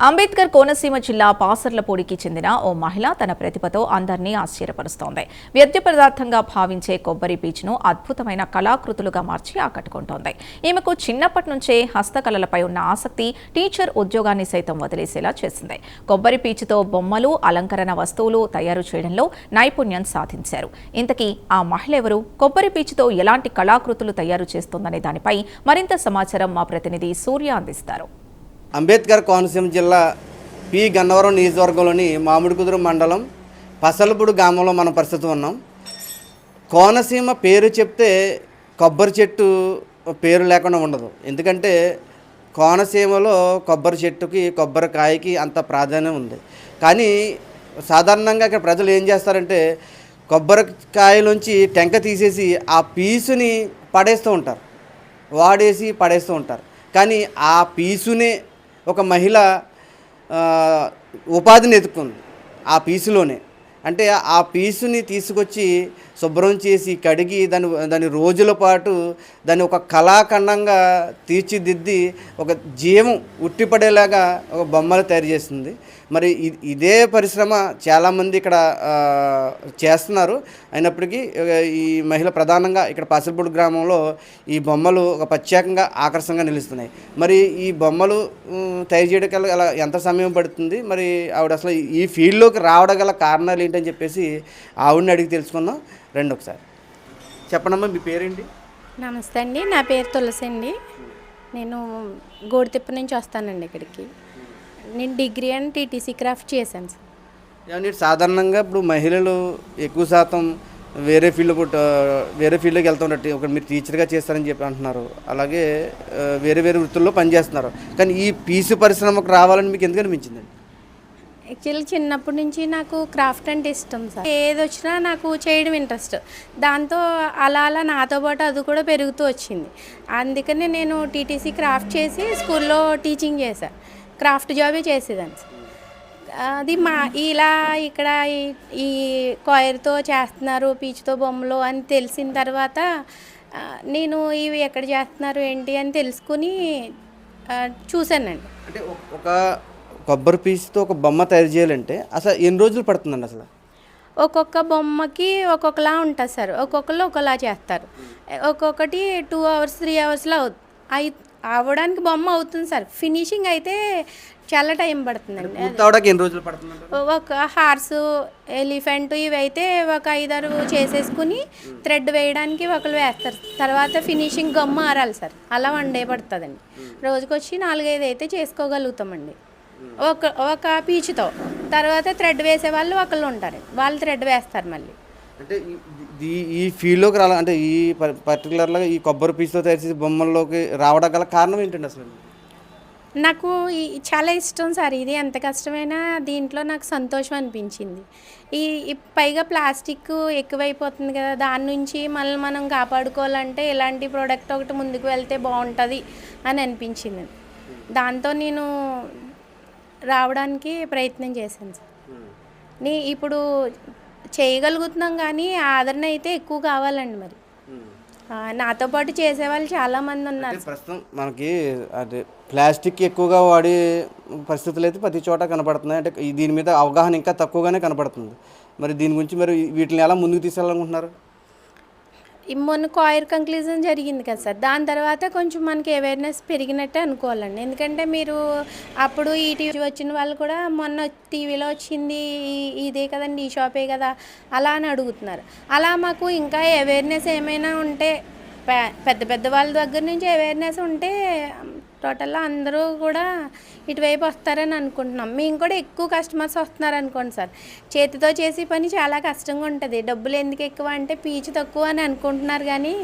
అంబేద్కర్ కోనసీమ జిల్లా పాసర్లపూడికి చెందిన ఓ మహిళ తన ప్రతిభతో అందరినీ ఆశ్చర్యపరుస్తోంది. వ్యర్థ పదార్థంగా భావించే కొబ్బరి పీచును అద్భుతమైన కళాకృతులుగా మార్చి ఆకట్టుకుంటోంది. ఈమెకు చిన్నప్పటి నుంచే హస్తకళలపై ఉన్న ఆసక్తి టీచర్ ఉద్యోగాన్ని సైతం వదిలేసేలా చేసింది. కొబ్బరి పీచుతో బొమ్మలు, అలంకరణ వస్తువులు తయారు చేయడంలో నైపుణ్యం సాధించారు. ఇంతకీ ఆ మహిళ ఎవరు? కొబ్బరి పీచుతో ఎలాంటి కళాకృతులు తయారు చేస్తోందనే దానిపై మరింత సమాచారం మా ప్రతినిధి సూర్య అందిస్తారు. అంబేద్కర్ కోనసీమ జిల్లా పి గన్నవరం నియోజకవర్గంలోని మామిడికుదురు మండలం పసలపూడి గ్రామంలో మనం ప్రస్తుతం ఉన్నాం. కోనసీమ పేరు చెప్తే కొబ్బరి చెట్టు పేరు లేకుండా ఉండదు. ఎందుకంటే కోనసీమలో కొబ్బరి చెట్టుకి కొబ్బరికాయకి అంత ప్రాధాన్యం ఉంది. కానీ సాధారణంగా ఇక్కడ ప్రజలు ఏం చేస్తారంటే కొబ్బరికాయలోంచి టెంక తీసేసి ఆ పీసుని పడేస్తూ ఉంటారు, వాడేసి పడేస్తూ ఉంటారు. కానీ ఆ పీసునే ఒక మహిళ ఉపాధిని ఎదుర్కొంది ఆ పీసులోనే. అంటే ఆ పీసుని తీసుకొచ్చి శుభ్రం చేసి కడిగి దాని రోజుల పాటు దాన్ని ఒక కళాఖండంగా తీర్చిదిద్ది ఒక జీవం ఉట్టిపడేలాగా ఒక బొమ్మలు తయారు చేస్తుంది. మరి ఇదే పరిశ్రమ చాలామంది ఇక్కడ చేస్తున్నారు. అయినప్పటికీ ఈ మహిళ ప్రధానంగా ఇక్కడ పాసలపూడి గ్రామంలో ఈ బొమ్మలు ఒక ప్రత్యేకంగా ఆకర్షణగా నిలుస్తున్నాయి. మరి ఈ బొమ్మలు తయారు చేయడానికి అలా ఎంత సమయం పడుతుంది? మరి ఆవిడ అసలు ఈ ఫీల్డ్లోకి రావడం గల కారణాలు ఏంటని చెప్పేసి ఆవిడని అడిగి తెలుసుకుందాం. రండి ఒకసారి. చెప్పండమ్మా, మీ పేరేంటి? నమస్తే అండి, నా పేరు తులసి అండి. నేను గోడితిప్ప నుంచి వస్తానండి ఇక్కడికి. నేను డిగ్రీ అండ్ టీటీసీ క్రాఫ్ట్ చేశాను సార్. సాధారణంగా ఇప్పుడు మహిళలు ఎక్కువ శాతం వేరే ఫీల్డ్లోకి వెళ్తూ ఉన్నట్టు ఒక మీరు టీచర్గా చేస్తారని చెప్పి అంటున్నారు. అలాగే వేరే వృత్తుల్లో పనిచేస్తున్నారు. కానీ ఈ పీసు పరిశ్రమకు రావాలని మీకు ఎందుకు అనిపించిందండి? యాక్చువల్లీ చిన్నప్పటి నుంచి నాకు క్రాఫ్ట్ అంటే ఇష్టం సార్. ఏది వచ్చినా నాకు చేయడం ఇంట్రెస్ట్. దాంతో అలా నాతో పాటు అది కూడా పెరుగుతూ వచ్చింది. అందుకని నేను టీటీసీ క్రాఫ్ట్ చేసి స్కూల్లో టీచింగ్ చేశాను. క్రాఫ్ట్ జాబే చేసేదాన్ని. అది ఇలా ఇక్కడ ఈ కాయర్తో చేస్తున్నారు, పీచుతో బొమ్మలు అని తెలిసిన తర్వాత నేను ఇవి ఎక్కడ చేస్తున్నారు ఏంటి అని తెలుసుకుని చూశానండి. అంటే ఒక కొబ్బరి పీచుతో ఒక బొమ్మ తయారు చేయాలంటే అసలు ఎన్ని రోజులు పడుతుందండి? అసలు ఒక్కొక్క బొమ్మకి ఒక్కొక్కలా ఉంటుంది సార్. ఒక్కొక్కరు ఒకలా చేస్తారు. ఒక్కొక్కటి 2 hours 3 hours అవ్వడానికి బొమ్మ అవుతుంది సార్. ఫినిషింగ్ అయితే చాలా టైం పడుతుందండి. ఎన్ని రోజులు పడుతుంది? ఒక హార్సు, ఎలిఫెంట్ ఇవి అయితే ఒక 5-6 చేసేసుకుని థ్రెడ్ వేయడానికి ఒకరు వేస్తారు. తర్వాత ఫినిషింగ్ గమ్ము ఆరాలి సార్. అలా 1 day పడుతుందండి. రోజుకొచ్చి 4-5 అయితే చేసుకోగలుగుతామండి ఒక పీచుతో. తర్వాత థ్రెడ్ వేసే వాళ్ళు ఒకళ్ళు ఉంటారు, వాళ్ళు థ్రెడ్ వేస్తారు మళ్ళీ. అంటే ఈ ఫీల్డ్లోకి అంటే ఈ పర్టికులర్గా ఈ కొబ్బరి పీచుతో తయారు చేసే బొమ్మల్లోకి రావడం గల కారణం ఏంటండి? అసలు నాకు చాలా ఇష్టం సార్. ఇది ఎంత కష్టమైనా దీంట్లో నాకు సంతోషం అనిపించింది. ఈ పైగా ప్లాస్టిక్ ఎక్కువైపోతుంది కదా, దాని నుంచి మనం కాపాడుకోవాలంటే ఇలాంటి ప్రోడక్ట్ ఒకటి ముందుకు వెళ్తే బాగుంటుంది అని అనిపించింది. దాంతో నేను రావడానికి ప్రయత్నం చేశాను సార్. ఇప్పుడు చేయగలుగుతున్నాం, కానీ ఆదరణ అయితే ఎక్కువ కావాలండి. మరి నాతో పాటు చేసేవాళ్ళు చాలామంది ఉన్నారు. ప్రస్తుతం మనకి అదే ప్లాస్టిక్ ఎక్కువగా వాడే పరిస్థితులు అయితే ప్రతి చోట కనపడుతున్నాయి. అంటే దీని మీద అవగాహన ఇంకా తక్కువగానే కనపడుతుంది. మరి దీని గురించి మరి వీటిని ఎలా ముందుకు తీసుకెళ్ళాలనుకుంటున్నారు? మొన్న కాయర్ కంక్లూజన్ జరిగింది కదా సార్. దాని తర్వాత కొంచెం మనకి అవేర్నెస్ పెరిగినట్టే అనుకోవాలండి. ఎందుకంటే మీరు అప్పుడు ఈ టీవీ వచ్చిన వాళ్ళు కూడా మొన్న టీవీలో వచ్చింది ఇదే కదండి, ఈ షాపే కదా అలా అని అడుగుతున్నారు. అలా మాకు ఇంకా అవేర్నెస్ ఏమైనా ఉంటే పెద్ద వాళ్ళ దగ్గర నుంచి అవేర్నెస్ ఉంటే టోటల్గా అందరూ కూడా ఇటువైపు వస్తారని అనుకుంటున్నాం. మేము కూడా ఎక్కువ కస్టమర్స్ వస్తున్నారు అనుకోండి సార్. చేతితో చేసే పని చాలా కష్టంగా ఉంటుంది. డబ్బులు ఎందుకు ఎక్కువ అంటే పీచు తక్కువ అని అనుకుంటున్నారు, కానీ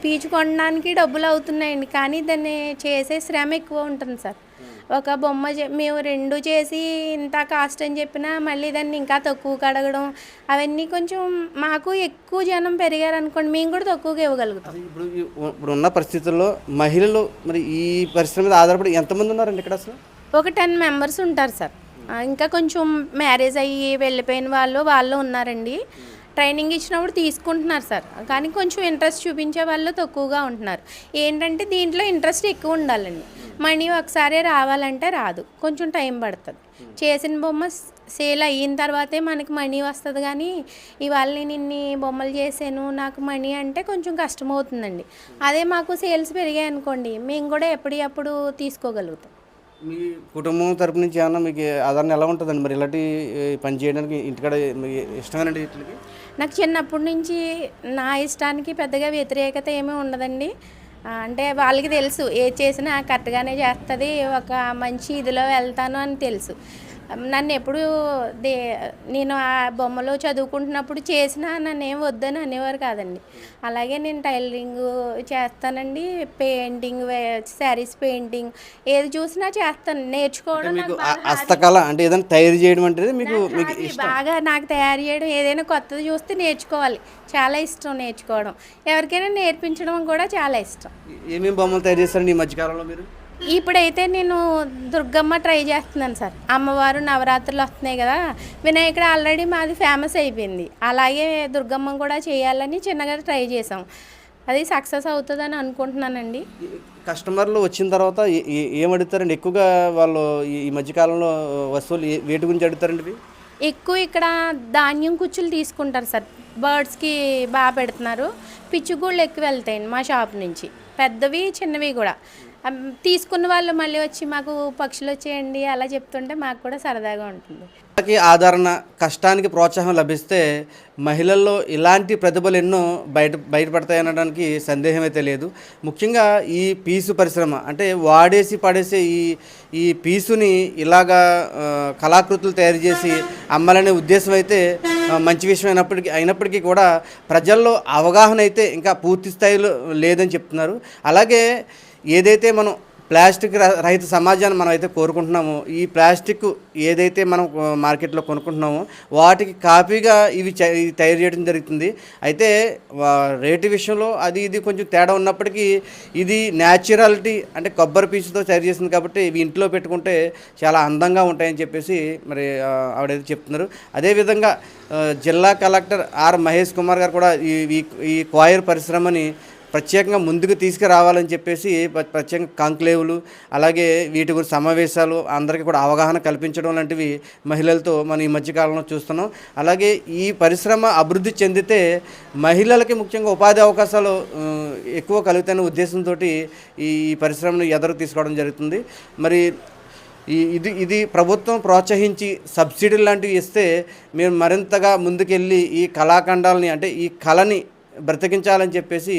పీచు కొనడానికి డబ్బులు అవుతున్నాయండి, కానీ దాన్ని చేసే శ్రమ ఎక్కువ ఉంటుంది సార్. ఒక బొమ్మ మేము 2 చేసి ఇంత కాస్ట్ అని చెప్పినా మళ్ళీ దాన్ని ఇంకా తక్కువ కడగడం, అవన్నీ కొంచెం మాకు ఎక్కువ జనం పెరిగారనుకోండి మేము కూడా తక్కువగా ఇవ్వగలుగుతాం. ఇప్పుడు ఉన్న పరిస్థితుల్లో మహిళలు మరి ఈ పరిశ్రమ మీద ఆధారపడి ఎంతమంది ఉన్నారండి ఇక్కడ? అసలు ఒక 10 members ఉంటారు సార్. ఇంకా కొంచెం మ్యారేజ్ అయ్యి వెళ్ళిపోయిన వాళ్ళు ఉన్నారండి. ట్రైనింగ్ ఇచ్చినప్పుడు తీసుకుంటున్నారు సార్, కానీ కొంచెం ఇంట్రెస్ట్ చూపించే వాళ్ళు తక్కువగా ఉంటున్నారు. ఏంటంటే దీంట్లో ఇంట్రెస్ట్ ఎక్కువ ఉండాలండి. మనీ ఒకసారి రావాలంటే రాదు, కొంచెం టైం పడుతుంది. చేసిన బొమ్మ సేల్ అయిన తర్వాతే మనకి మనీ వస్తుంది. కానీ ఇవాళ నేను ఇన్ని బొమ్మలు చేశాను నాకు మనీ అంటే కొంచెం కష్టమవుతుందండి. అదే మాకు సేల్స్ పెరిగాయి అనుకోండి, మేము కూడా ఎప్పటికప్పుడు తీసుకోగలుగుతాం. మీ కుటుంబం తరపు నుంచి ఏమన్నా మీకు ఆదరణ ఎలా ఉంటుందండి మరి ఇలాంటి పని చేయడానికి? ఇంటికాడ మీకు ఇష్టమేనండి వీటికి? నాకు చిన్నప్పటి నుంచి నా ఇష్టానికి పెద్దగా వ్యతిరేకత ఏమీ ఉండదండి. అంటే వాళ్ళకి తెలుసు ఏది చేసినా కరెక్ట్గానే చేస్తుంది, ఒక మంచి ఇదిలో వెళ్తాను అని తెలుసు. నన్ను ఎప్పుడు నేను ఆ బొమ్మలో చదువుకుంటున్నప్పుడు చేసినా నన్ను ఏం వద్దని అనేవారు కాదండి. అలాగే నేను టైలరింగ్ చేస్తానండి, పెయింటింగ్, శారీస్ పెయింటింగ్ ఏది చూసినా చేస్తాను. నేర్చుకోవడం మీకు నాకు బాగా హస్తకళ అంటే ఏదైనా తయారు చేయడం అంటే మీకు మీకు హాబీ. బాగా నాకు తయారు చేయడం, ఏదైనా కొత్తది చూస్తే నేర్చుకోవాలి, చాలా ఇష్టం నేర్చుకోవడం. ఎవరికైనా నేర్పించడం కూడా చాలా ఇష్టం. ఏమేమి బొమ్మలు తయారు చేస్తారండి ఈ మధ్యకాలంలో మీరు? ఇప్పుడైతే నేను దుర్గమ్మ ట్రై చేస్తున్నాను సార్. అమ్మవారు నవరాత్రులు వస్తున్నాయి కదా, వినాయకుడు ఆల్రెడీ మాది ఫేమస్ అయిపోయింది. అలాగే దుర్గమ్మ కూడా చేయాలని చిన్నగా ట్రై చేసాం. అది సక్సెస్ అవుతుందని అనుకుంటున్నానండి. కస్టమర్లు వచ్చిన తర్వాత ఏం అడుగుతారండి ఎక్కువగా? వాళ్ళు ఈ మధ్యకాలంలో వస్తువులు వేటి గురించి అడుగుతారండి ఇవి? ఎక్కువ ఇక్కడ ధాన్యం కుచ్చులు తీసుకుంటారు సార్, బర్డ్స్కి బాగా పెడుతున్నారు. పిచ్చుగూళ్ళు ఎక్కువ వెళ్తాయండి మా షాప్ నుంచి, పెద్దవి చిన్నవి కూడా. తీసుకున్న వాళ్ళు మళ్ళీ వచ్చి మాకు పక్షులు వచ్చేయండి అలా చెప్తుంటే మాకు కూడా సరదాగా ఉంటుంది. ఆదరణ, కష్టానికి ప్రోత్సాహం లభిస్తే మహిళల్లో ఇలాంటి ప్రతిభలు ఎన్నో బయటపడతాయనడానికి సందేహం అయితే లేదు. ముఖ్యంగా ఈ పీసు పరిశ్రమ అంటే వాడేసి పడేసే ఈ పీసుని ఇలాగా కళాకృతులు తయారు చేసి అమ్మాలనే ఉద్దేశం అయితే మంచి విషయం అయినప్పటికీ కూడా ప్రజల్లో అవగాహన అయితే ఇంకా పూర్తి స్థాయిలో లేదని చెప్తున్నారు. అలాగే ఏదైతే మనం ప్లాస్టిక్ రహిత సమాజాన్ని మనం అయితే కోరుకుంటున్నామో, ఈ ప్లాస్టిక్ ఏదైతే మనం మార్కెట్లో కొనుక్కుంటున్నామో వాటికి కాపీగా ఇవి తయారు చేయడం జరుగుతుంది. అయితే రేటు విషయంలో అది ఇది కొంచెం తేడా ఉన్నప్పటికీ ఇది న్యాచురాలిటీ అంటే కొబ్బరి పీచుతో తయారు చేసింది కాబట్టి ఇవి ఇంట్లో పెట్టుకుంటే చాలా అందంగా ఉంటాయని చెప్పేసి మరి ఆవిడైతే చెప్తున్నారు. అదేవిధంగా జిల్లా కలెక్టర్ ఆర్ మహేష్ కుమార్ గారు కూడా ఈ కాయిర్ పరిశ్రమని ప్రత్యేకంగా ముందుకు తీసుకురావాలని చెప్పేసి ప్రత్యేకంగా కాంక్లేవులు, అలాగే వీటి గురించి సమావేశాలు, అందరికీ కూడా అవగాహన కల్పించడం లాంటివి మహిళలతో మనం ఈ మధ్యకాలంలో చూస్తున్నాం. అలాగే ఈ పరిశ్రమ అభివృద్ధి చెందితే మహిళలకి ముఖ్యంగా ఉపాధి అవకాశాలు ఎక్కువ కలుగుతాయనే ఉద్దేశంతో ఈ పరిశ్రమను ఎదురు తీసుకోవడం జరుగుతుంది. మరి ఇది ప్రభుత్వం ప్రోత్సహించి సబ్సిడీలు లాంటివి ఇస్తే మేము మరింతగా ముందుకెళ్ళి ఈ కళాఖండాలని అంటే ఈ కళని బ్రతికించాలని చెప్పేసి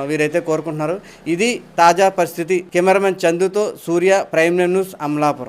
వీరైతే కోరుకుంటున్నారు. ఇది తాజా పరిస్థితి. కెమెరామెన్ చందుతో సూర్య, ప్రైమ్ న్యూస్, అమలాపురం.